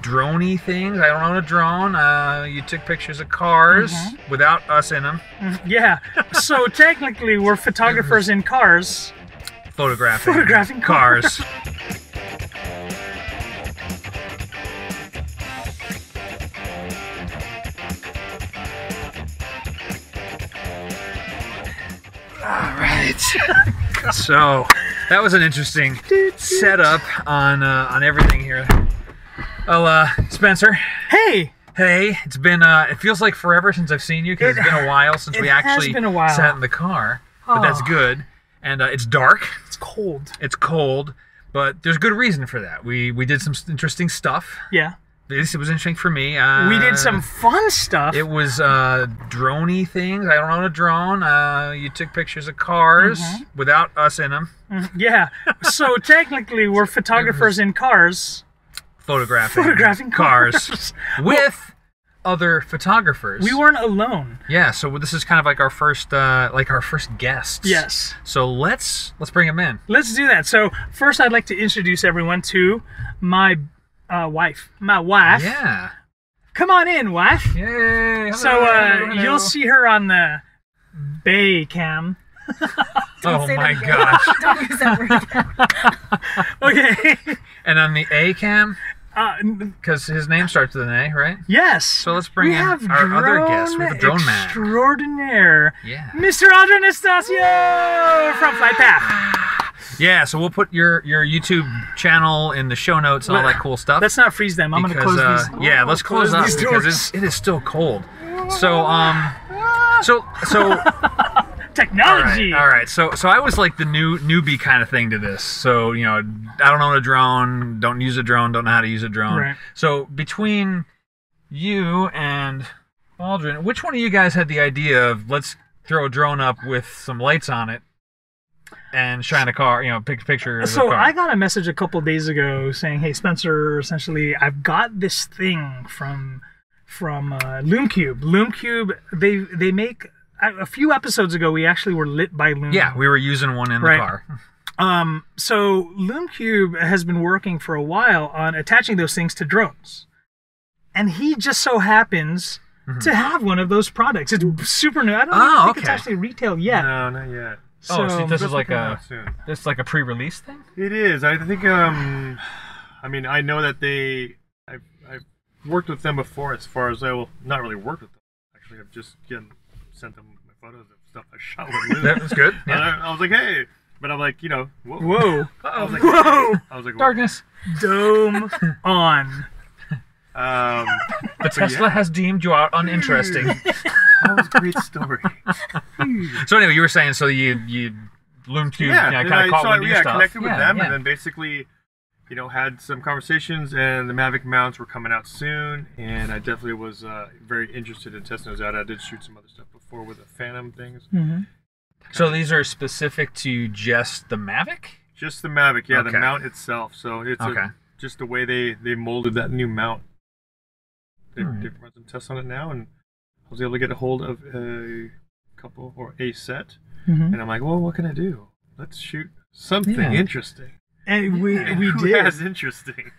drone-y things. I don't own a drone. You took pictures of cars without us in them. Yeah. So technically, we're photographers in cars. Photographing cars. All right. So that was an interesting setup on everything here. Well, Spencer. Hey. Hey, it's been it feels like forever since I've seen you because it's been a while since we actually sat in the car. But that's good. And it's dark. It's cold. It's cold, but there's good reason for that. We did some interesting stuff. Yeah. At least it was interesting for me. We did some fun stuff. It was drone-y things. I don't own a drone. You took pictures of cars without us in them. Yeah. So technically, we're photographers in cars. Photographing cars with other photographers. We weren't alone. Yeah. So this is kind of like our first guests. Yes. So let's bring them in. Let's do that. So first, I'd like to introduce everyone to my wife. My wife. Yeah. Come on in, wife. Yay. So hello. you'll see her on the Bay cam. Oh my gosh. Don't use that word again. Okay. And on the A cam, because his name starts with an A, right? Yes. So let's bring in our other guest. We have a drone man. Extraordinaire. Yeah. Mr. Aldryn Estacio from FlytPath. Yeah, so we'll put your YouTube channel in the show notes and all that cool stuff. Let's not freeze them. I'm going to close these. Yeah, let's close up because it is still cold. So technology. All right. So I was like the newbie kind of thing to this. So, you know, I don't own a drone, don't use a drone, don't know how to use a drone. Right. So between you and Aldryn, which one of you guys had the idea of let's throw a drone up with some lights on it and shine a car, you know, pick pictures of a So car? I got a message a couple days ago saying, "Hey Spencer, essentially I've got this thing from Lume Cube. Lume Cube, they make a few episodes ago we actually were lit by Lume. Yeah, we were using one in the car. So Lume Cube has been working for a while on attaching those things to drones. And he just so happens to have one of those products. It's super new. I don't think it's actually retail yet. No, not yet. So this is like a pre-release thing? It is. I think I mean, I know that I've worked with them before as far as not really worked with them. Actually, I've just sent them my photos of stuff I shot with Lume. That was good. Yeah. I was like, hey, but I'm like, you know, Whoa. I was like, Whoa. I was like, Darkness. Dome on. The Tesla has deemed you out uninteresting. That was a great story. So anyway, you were saying, so you Lume Cube, kind of caught wind of your stuff. Connected with them, and then basically, you know, had some conversations, and the Mavic mounts were coming out soon, and I definitely was very interested in testing those out. I did shoot some other stuff before with the Phantom things. So these are specific to just the Mavic? Just the Mavic, yeah, the mount itself. So it's just the way they molded that new mount. They've run some tests on it now, and I was able to get a hold of a set. And I'm like, well, what can I do? Let's shoot something interesting. And we Who did. has interesting?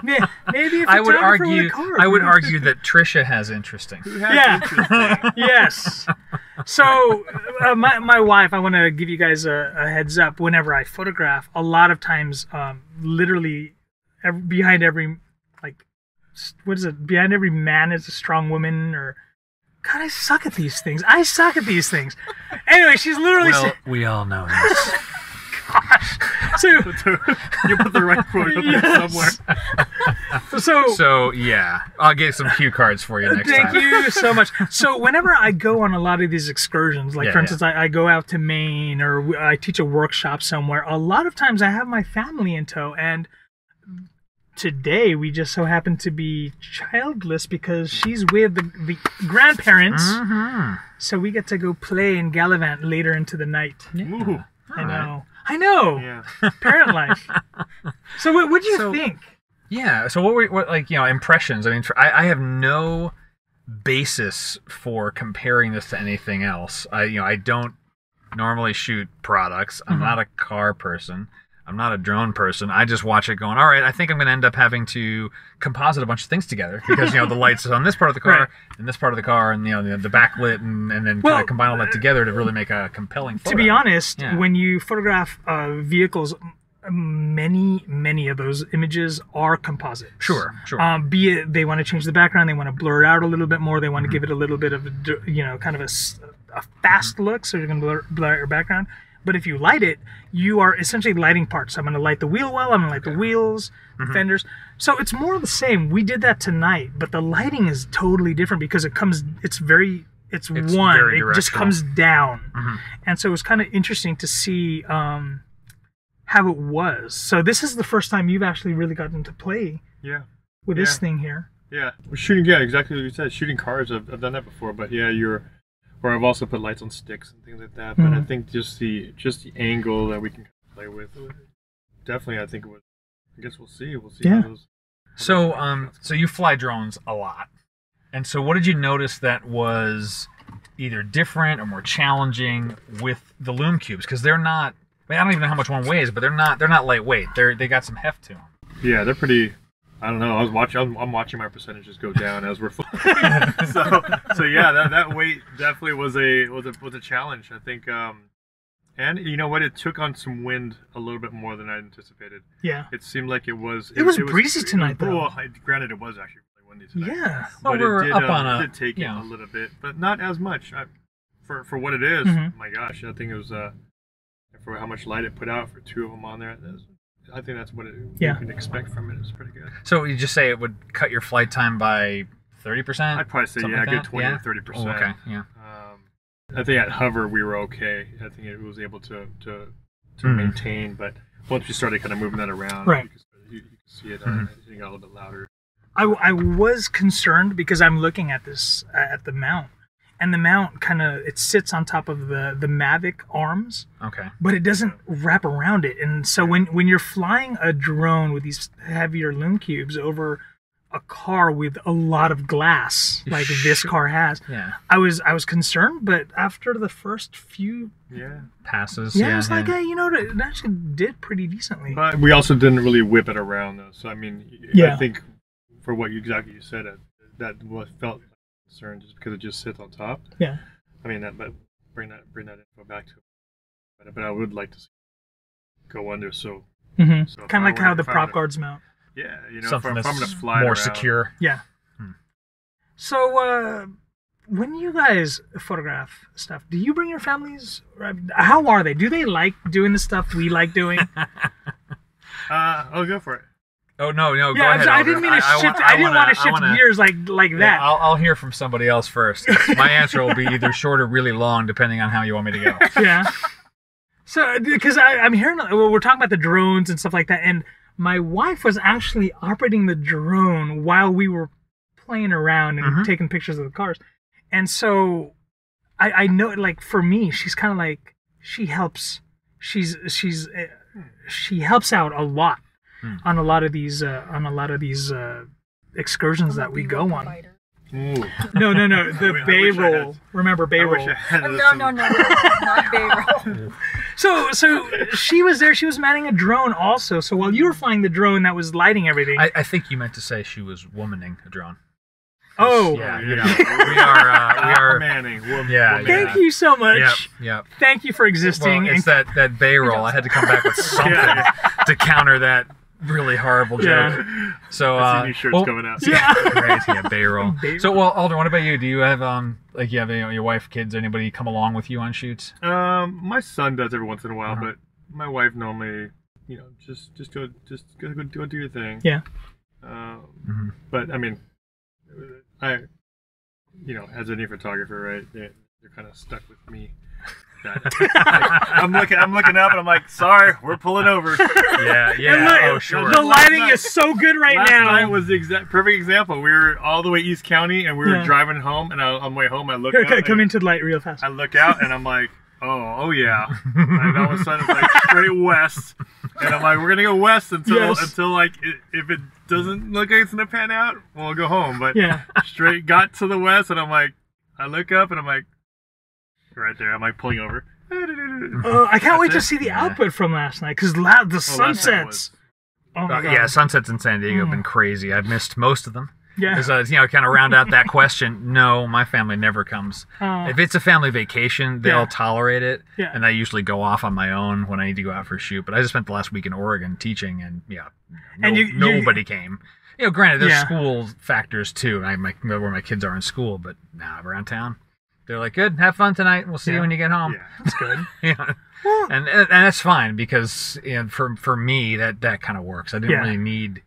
Maybe a I would photographer argue. with a car. I would argue that Tricia has interesting. Who has interesting? Yes. So my wife, I want to give you guys a heads up. Whenever I photograph, a lot of times, literally, behind every behind every man is a strong woman, or God, I suck at these things. Anyway, she's literally saying, we all know this. gosh. So You put the right quote up there somewhere. So yeah, I'll get some cue cards for you next time. Thank you so much. So whenever I go on a lot of these excursions, like for instance, I go out to Maine or I teach a workshop somewhere, a lot of times I have my family in tow, and today we just so happen to be childless because she's with the grandparents. So we get to go play and gallivant later into the night. Ooh. I know. Yeah. Parent life. So what do you think? Yeah. So what like, you know, impressions? I mean, I have no basis for comparing this to anything else. I don't normally shoot products. I'm not a car person. I'm not a drone person. I just watch it going, all right, I think I'm going to end up having to composite a bunch of things together because, the lights is on this part of the car and this part of the car and, the backlit and then kind of combine all that together to really make a compelling photo. To be honest, when you photograph vehicles, many of those images are composite. Sure. Be it they want to change the background, they want to blur it out a little bit more, they want to give it a little bit of, kind of a fast look, so you're going to blur out your background. But if you light it, you are essentially lighting parts. I'm going to light the wheel well, I'm going to light the wheels, the fenders. So it's more of the same. We did that tonight, but the lighting is totally different because it just comes down. And so it was kind of interesting to see how it was. So this is the first time you've actually really gotten to play with this thing here. Yeah, we're shooting, exactly what you said. Shooting cars, I've done that before, but or I've also put lights on sticks and things like that. But I think just the angle that we can play with, definitely, I think it was. I guess we'll see. How those. So you fly drones a lot, and so what did you notice that was either different or more challenging with the Lume Cubes? Because they're not. I don't even know how much one weighs, but they're not lightweight. They got some heft to them. Yeah, they're pretty. I don't know. I'm watching my percentages go down as we're flying. so yeah, that weight definitely was a challenge. I think, and you know what? It took on some wind a little bit more than I anticipated. Yeah. It seemed like it was. It was breezy tonight, though. Well, granted, it was actually really windy tonight. Yeah. Well, we did take it a little bit, but not as much. For what it is, my gosh, I think it was for how much light it put out for two of them on there. I think that's what you can expect from it. It's pretty good. So you just say it would cut your flight time by 30%? I'd probably say like a good 20 to 30%. Oh, okay, yeah. I think at hover we were okay. I think it was able to maintain, but once we started kind of moving that around, you can see it. It got a little bit louder. I was concerned because I'm looking at this at the mount. And the mount it sits on top of the Mavic arms. Okay. But it doesn't wrap around it. And so when you're flying a drone with these heavier Lume Cubes over a car with a lot of glass, like this car has, I was concerned, but after the first few passes, I was like, hey, it actually did pretty decently. But we also didn't really whip it around, though. So I mean, I think for what you said, that felt concern just because it just sits on top. Yeah. I mean but bring that info back to it. But I would like to see it go under so kind of like how the prop guards mount. Yeah, something if that's I'm gonna fly more around. secure. Yeah. So when you guys photograph stuff, do you bring your families? How are they? Do they like doing the stuff we like doing? I'll go for it. Oh no! Go ahead. I didn't mean to shift. I didn't want to shift gears like that. Yeah, I'll hear from somebody else first. My answer will be either short or really long, depending on how you want me to go. Yeah. So, because I'm hearing, we're talking about the drones and stuff like that, and my wife was actually operating the drone while we were playing around and taking pictures of the cars, and so I know, like, for me, she's kind of like she helps out a lot. On a lot of these excursions that we go on. No, the bay roll. Remember bay roll? No, not bay roll. So she was there. She was manning a drone also. So while you were flying the drone that was lighting everything, I think you meant to say she was womaning a drone. Oh, yeah, we are manning. Thank you so much. Yep. Thank you for existing. Well, it's that bay roll. I had to come back with something to counter that really horrible joke. So I see new shirts coming out. Right, bay roll. So, Aldryn, what about you? Do you have your wife, kids, anybody come along with you on shoots? My son does every once in a while, but my wife normally, just go do your thing. Yeah. But I mean, as any photographer, right? They're kind of stuck with me. I'm looking up and I'm like, sorry, we're pulling over. Yeah. Sure. The lighting is so good right now. Last night was the perfect example. We were all the way East County and we were driving home, and on the way home I look out. Come into the light real fast. I look out and I'm like, oh yeah. And all of a sudden it's like straight west. And I'm like, we're gonna go west until like if it doesn't look like it's gonna pan out, we'll go home. But straight got to the west and I'm like, I look up and I'm like, right there, I'm like pulling over. I can't wait to That's it? see the output from last night because the sunsets. Oh my God. Yeah, sunsets in San Diego have been crazy. I've missed most of them. Yeah. Because, kind of round out that question, no, my family never comes. If it's a family vacation, they'll tolerate it, and I usually go off on my own when I need to go out for a shoot. But I just spent the last week in Oregon teaching, and nobody came. Granted, there's school factors too. I know where my kids are in school, but around town, they're like, good, have fun tonight. We'll see you when you get home. Yeah, that's good. And that's fine because for me that kind of works. I didn't really need.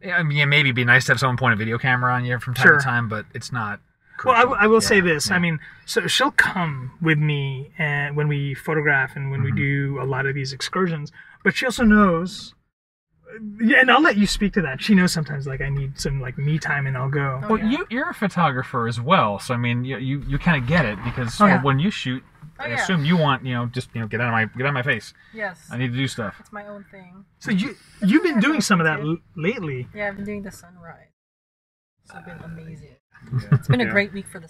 I mean, maybe it'd be nice to have someone point a video camera on you from time to time, but it's not. Crucial. Well, I will say this. I mean, so she'll come with me and when we photograph and when we do a lot of these excursions, but she also knows. Yeah, and I'll let you speak to that. She knows sometimes like I need some like me time and I'll go. Well, you're a photographer as well, so I mean you kind of get it because when you shoot, I assume you want just get out of my face. Yes. I need to do stuff. It's my own thing. So you've been doing some of that lately. Yeah, I've been doing the sunrise. It's been amazing. It's been a great week for the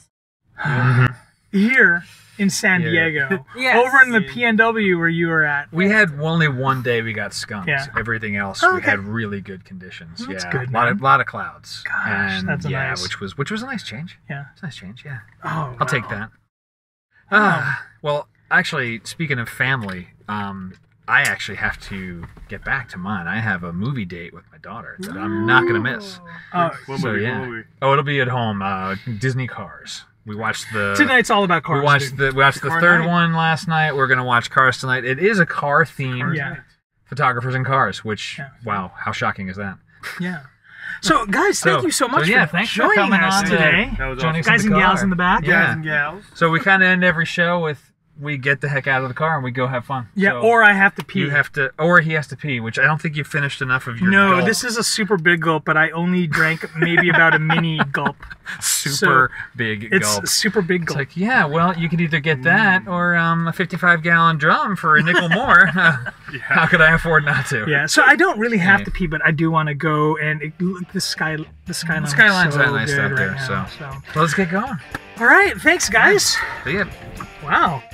sun. Here in San Diego. Yes. Over in the PNW where you were at. We had only one day we got skunked. Yeah. Everything else we had really good conditions. That's yeah, good, a lot of clouds. Gosh, and that's nice. which was a nice change. Yeah, it's a nice change. Yeah. Oh, I'll take that. Well, actually, speaking of family, I actually have to get back to mine. I have a movie date with my daughter that I'm not gonna miss. What movie? Oh, it'll be at home. Disney Cars. We watched the. Tonight's all about cars. We watched the third one last night. We're gonna watch Cars tonight. It is a car themed. Photographers in cars. Which wow, how shocking is that? Yeah. So guys, thank you so much for thanks joining for coming us on today. That was awesome. Guys and gals in the back. Guys and gals. So we kind of end every show with we get the heck out of the car and we go have fun. Yeah, so or I have to pee. You have to, or he has to pee, which I don't think you finished enough of your No, gulp. this is a super big gulp, but I only drank maybe about a mini gulp. Super big gulp. It's a super big gulp. It's like, yeah, well, you could either get that or a 55-gallon drum for a nickel more. How could I afford not to? Yeah, so I don't really have to pee, but I do want to go and look the skyline. The skyline's so that nice good up there, right now, so let's get going. All right, thanks, guys. See ya. Wow.